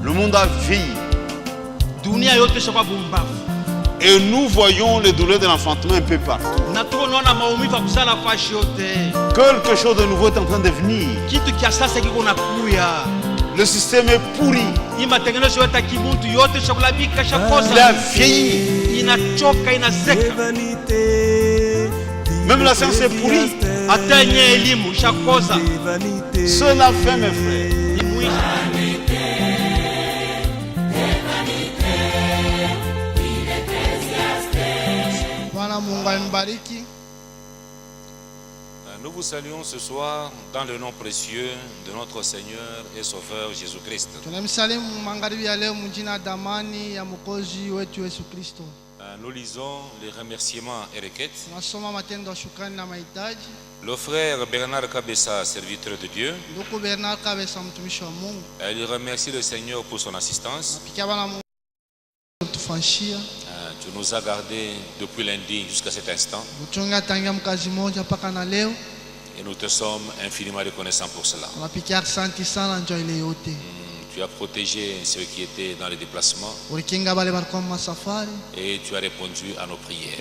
Le monde a vieilli. Et nous voyons les douleurs de l'enfantement un peu partout. Quelque chose de nouveau est en train de venir. Le système est pourri. Il a vieilli. Même la science est pourrie. Cela fait, mes frères. Nous vous saluons ce soir dans le nom précieux de notre Seigneur et Sauveur Jésus-Christ. Nous lisons les remerciements et requêtes. Le frère Bernard Kabessa, serviteur de Dieu, il remercie le Seigneur pour son assistance. Tu nous as gardés depuis lundi jusqu'à cet instant. Et nous te sommes infiniment reconnaissants pour cela. Tu as protégé ceux qui étaient dans les déplacements. Et tu as répondu à nos prières.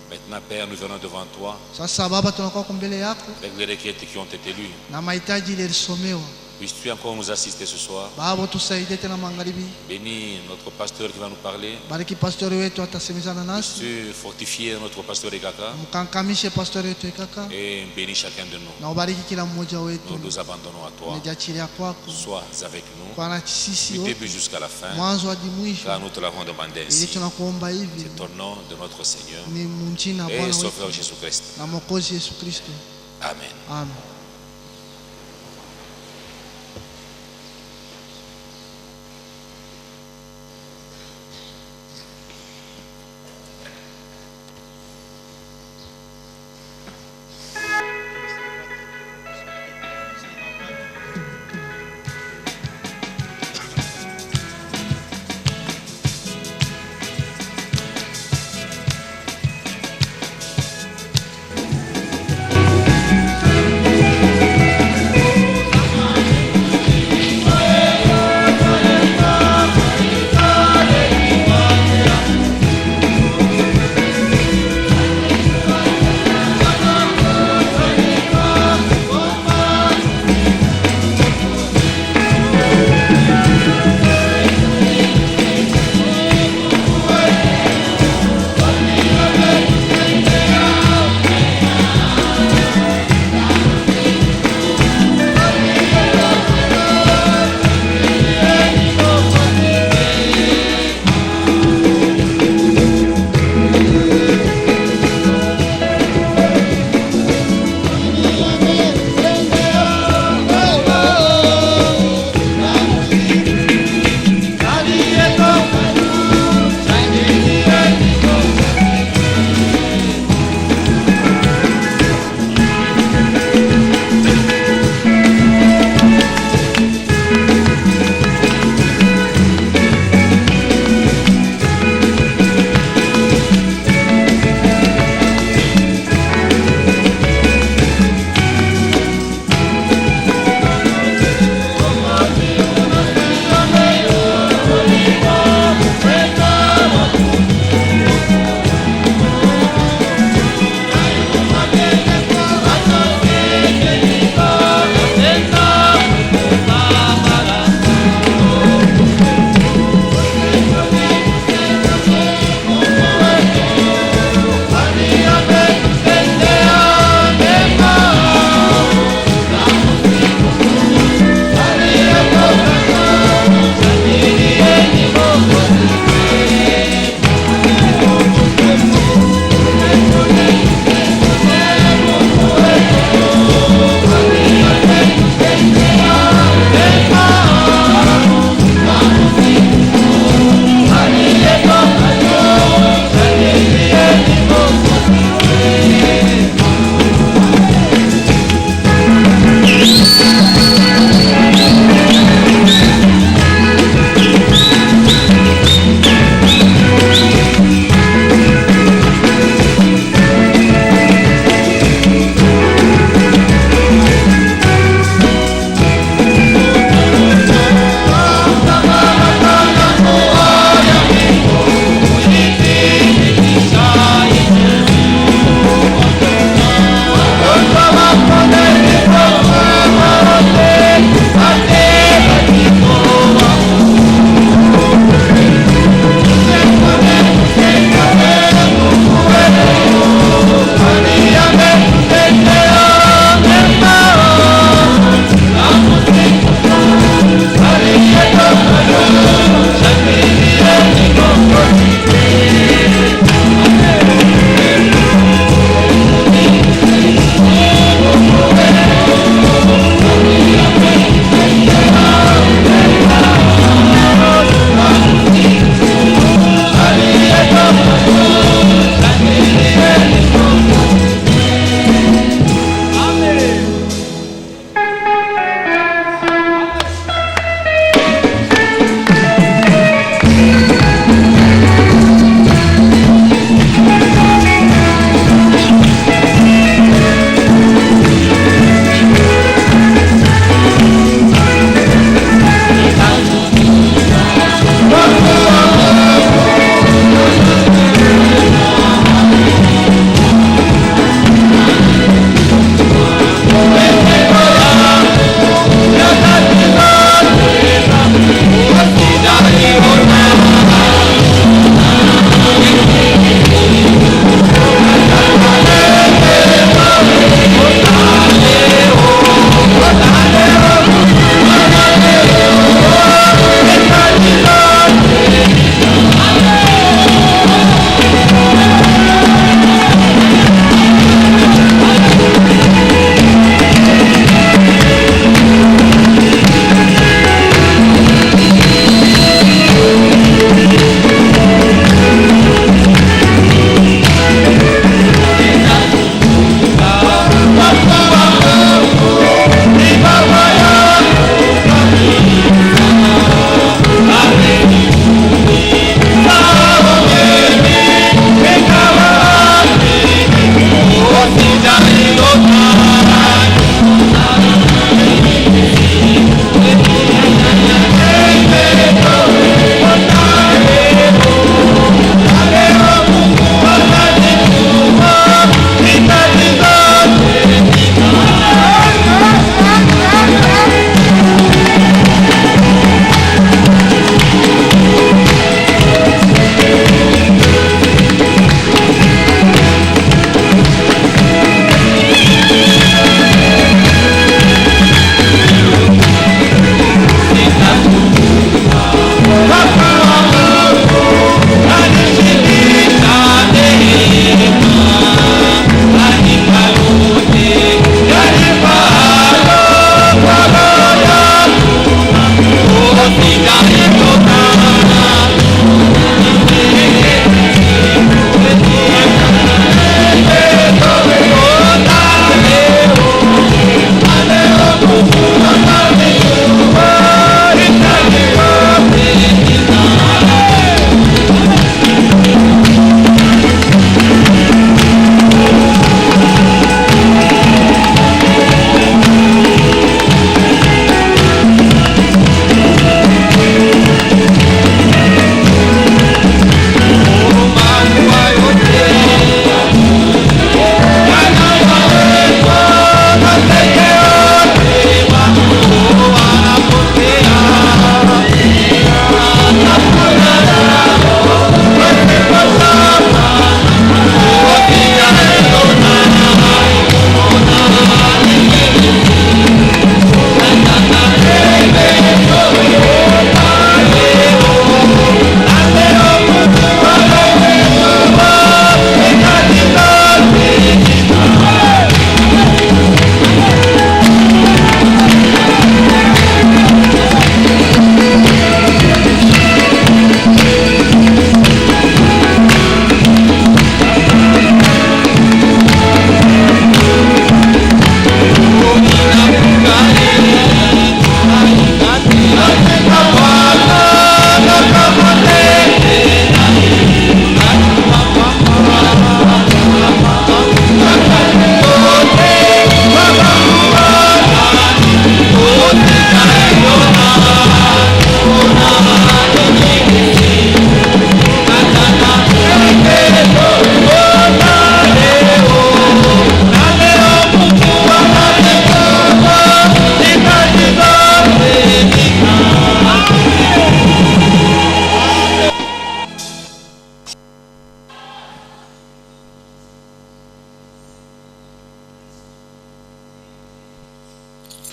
Maintenant, Père, nous venons devant toi avec les requêtes qui ont été lues. Puisses-tu encore nous assister ce soir? Bénis notre pasteur qui va nous parler. Puisses-tu fortifier notre pasteur Ekaka? Et bénis chacun de nous. Nous nous abandonnons à toi. Sois avec nous du début jusqu'à la fin, car nous te l'avons demandé ainsi. C'est au nom de notre Seigneur et Sauveur Jésus-Christ. Amen. Amen.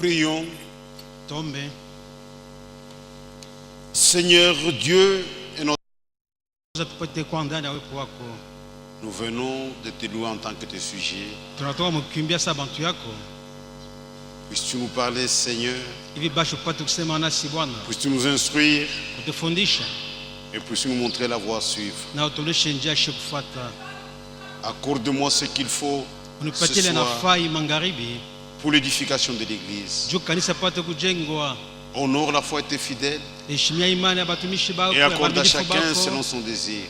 Prions. Tombe. Seigneur Dieu et notre nous venons de te louer en tant que tes sujets. Puisses-tu nous parler, Seigneur? Puisses-tu nous instruire? Et puisses-tu nous montrer la voie à suivre? Accorde-moi ce qu'il faut ce soir pour l'édification de l'Église. Honore la foi et tes fidèles et accorde à chacun selon son désir.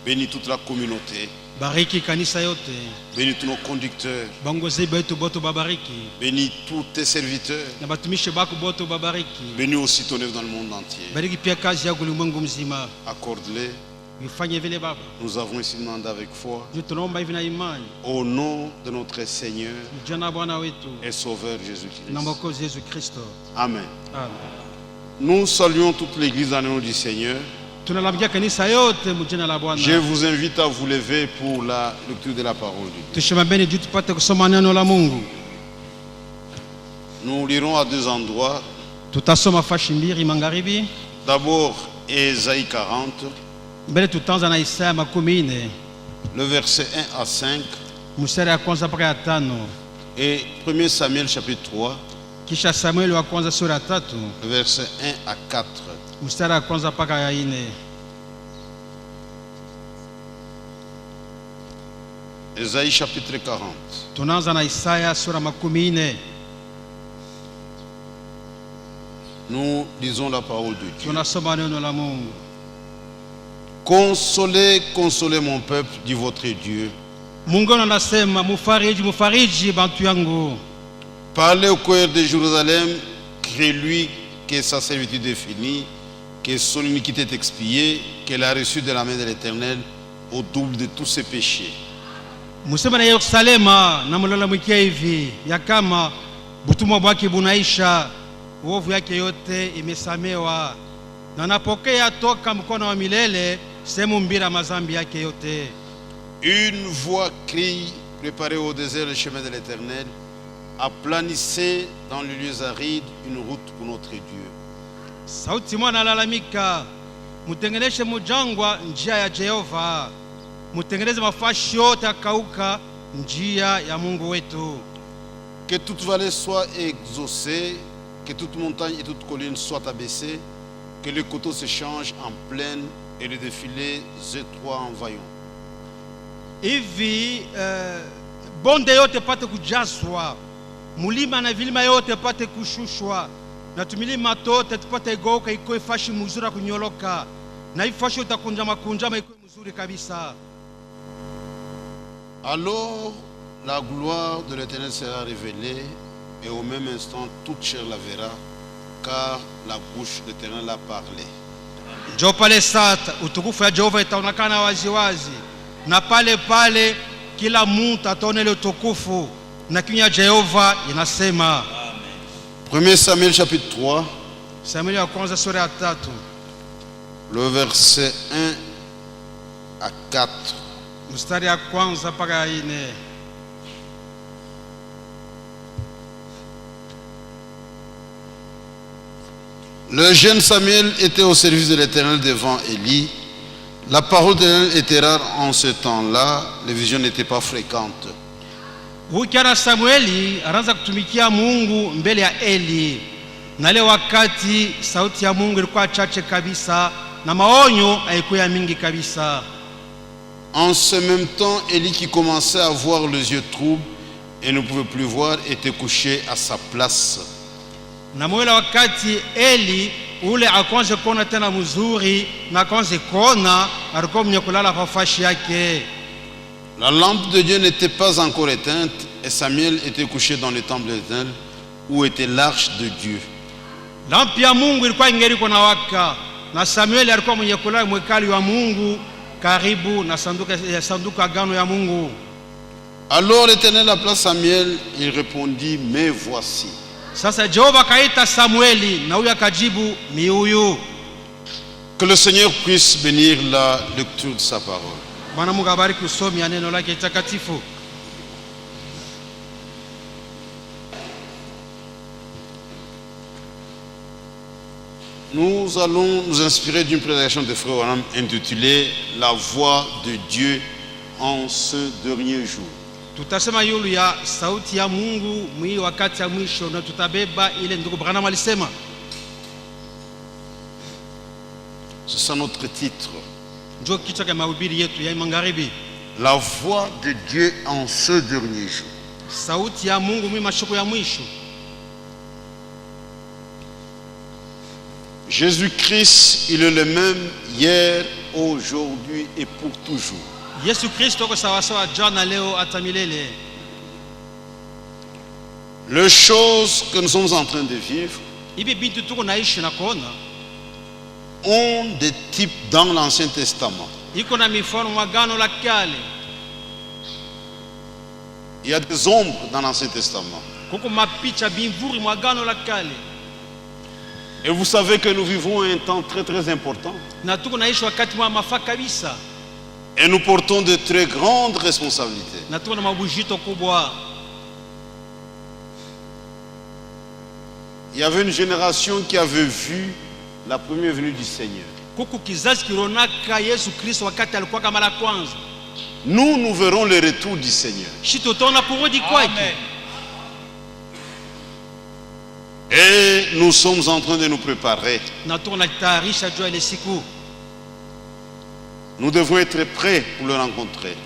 Bénis toute la communauté. Bénis tous nos conducteurs. Bénis tous tes serviteurs. Bénis aussi ton œuvre dans le monde entier. Accorde-les. Nous avons ici demandé avec foi au nom de notre Seigneur et Sauveur Jésus-Christ. Amen. Nous saluons toute l'Église dans le nom du Seigneur. Je vous invite à vous lever pour la lecture de la parole de Dieu. Nous lirons à deux endroits. D'abord Ésaïe 40. Le verset 1 à 5 et 1 Samuel chapitre 3 le verset 1 à 4. Ésaïe chapitre 40. Nous lisons la parole de Dieu. Consolez, consolez mon peuple, dit votre Dieu. Parlez au cœur de Jérusalem, crée-lui que sa servitude est finie, que son iniquité est expiée, qu'elle a reçu de la main de l'Éternel au double de tous ses péchés. Une voix crie, préparez au désert le chemin de l'Éternel, aplanissez dans les lieux arides une route pour notre Dieu. Que toute vallée soit exaucée, que toute montagne et toute colline soient abaissées, que les coteaux se changent en plaine et les défilés étroits en vaillants. Hivi bonde yote pate kujazwa, mulima na vilima yote pate kushushwa, na tumilima tote tupate geuka ikoe fashi mzuri kunyoloka, na hii fashi utakunjama kunjama ikoe mzuri kabisa. Alors la gloire de l'Éternel sera révélée et au même instant toute chair la verra, car la bouche de l'Éternel a parlé. Jo pale sata utukufu ya Jehova itaonekana wazi wazi, na pale pale kila mtu ataona ile utukufu, na kinywa ya Jehova inasema. 1 Samuel chapitre 3. Samuel ya kwanza sura ya 3. Le verset 1 à 4. Mstari ya kwanza mpaka ya 4. Le jeune Samuel était au service de l'Éternel devant Élie. La parole de l'Éternel était rare en ce temps-là, les visions n'étaient pas fréquentes. Ukiana Samueli anaanza kutumikia Mungu mbele ya Eli, na ile wakati sauti ya Mungu ilikuwa chache kabisa na maonyo haikuwa mingi kabisa. En ce même temps, Élie qui commençait à avoir les yeux troubles et ne pouvait plus voir était couché à sa place. Na mwele wakati Eli ule akwanze kuona tena mzuri na akwanze kuona alikuwa mwenye kulala kwa fashi yake. La lampe de Dieu n'était pas encore éteinte et Samuel était couché dans le temple de l'Éternel où était l'arche de Dieu. Lampi ya Mungu ilikuwa ingeri kuna waka, na Samuel alikuwa mwenye kulala mwekali wa Mungu karibu na sanduku agano ya Mungu. Alors l'Éternel appela Samuel, il répondit, mais voici. Sasa Jehova kaita Samueli na huyu akajibu, ni huyu. Que le Seigneur puisse bénir la lecture de sa parole. Bwana Mungu abariki usomi ya neno lake takatifu. Nous allons nous inspirer d'une prédication de Frère Branham intitulée La voix de Dieu en ce dernier jour. Tutasema yulu ya sauti ya Mungu mwi wakati ya mwisho na tutabeba ile ndugu Branham alisema. C'est ça notre titre. Ndio kichwa cha mahubiri yetu ya magharibi. La voix de Dieu en ce dernier jour. Sauti ya Mungu mwi mashuku ya mwisho. Jésus-Christ, il est le même hier, aujourd'hui et pour toujours. Yesu Kristo kwa sawa sawa jana leo hata milele. Les choses que nous sommes en train de vivre Ibi bintu tuko naishi na kuona ont des types dans l'Ancien Testament. Iko na mifano mwagano la kale. Il y a des ombres dans l'Ancien Testament. Kuko mapicha bimvuri mwagano la kale. Et vous savez que nous vivons un temps très très important. Na tuko naishi wakati mwa mafaa kabisa. Et nous portons de très grandes responsabilités. Na tuko na mabujito kubwa. Il y avait une génération qui avait vu la première venue du Seigneur. Kuko kizazi kironaka Yesu Kristo wakati alikuwa kama la kwanza. Nous verrons le retour du Seigneur. Shitotona kurudi kwake. Et nous sommes en train de nous préparer. Nous devons être prêts pour le rencontrer.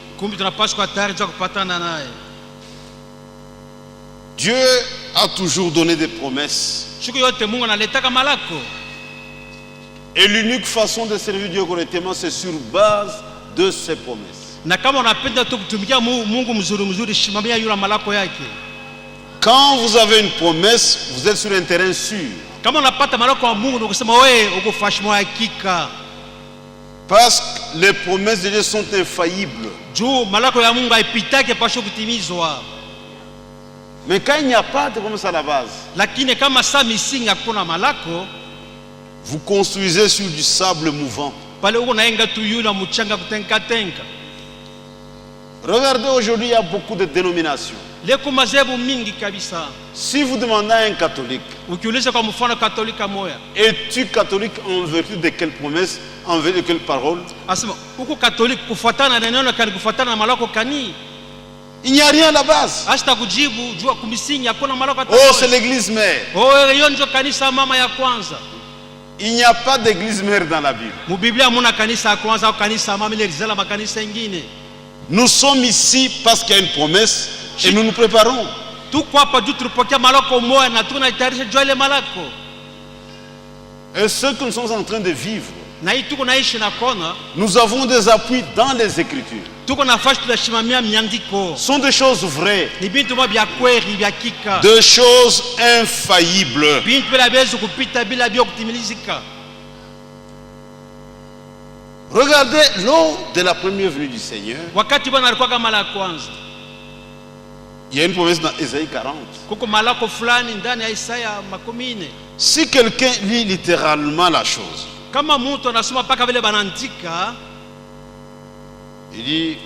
Dieu a toujours donné des promesses. Et l'unique façon de servir Dieu correctement, c'est sur base de ses promesses. Quand vous avez une promesse, vous êtes sur un terrain sûr. Parce que les promesses de Dieu sont infaillibles. Mais quand il n'y a pas de promesse à la base, vous construisez sur du sable mouvant. Regardez, aujourd'hui, il y a beaucoup de dénominations. Si vous demandez à un catholique, es-tu catholique en vertu de quelle promesse, en vertu de quelle parole? Il n'y a rien à la base. Oh, c'est l'église mère. Il n'y a pas d'église mère dans la Bible. Nous sommes ici parce qu'il y a une promesse et nous nous préparons. Et ce que nous sommes en train de vivre, nous avons des appuis dans les Écritures. Ce sont des choses vraies, des choses infaillibles. Regardez lors de la première venue du Seigneur. Il y a une promesse dans Ésaïe 40. Si quelqu'un lit littéralement la chose, il dit,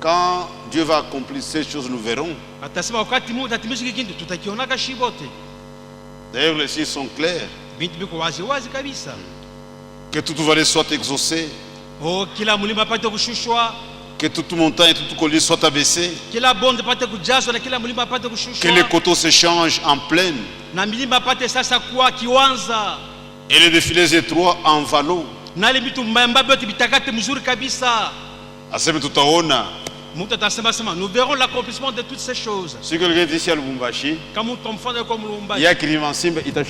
quand Dieu va accomplir ces choses, nous verrons. D'ailleurs, les signes sont clairs. Que toute vallée soit exaucée. Que toute montagne et tout collier soit abaissé. Que les coteaux se changent en plaine. Et les défilés étroits en vallons. Nous verrons l'accomplissement de toutes ces choses. Si quelqu'un est ici à Lubumbashi, il y a Kilimansimba, il t'a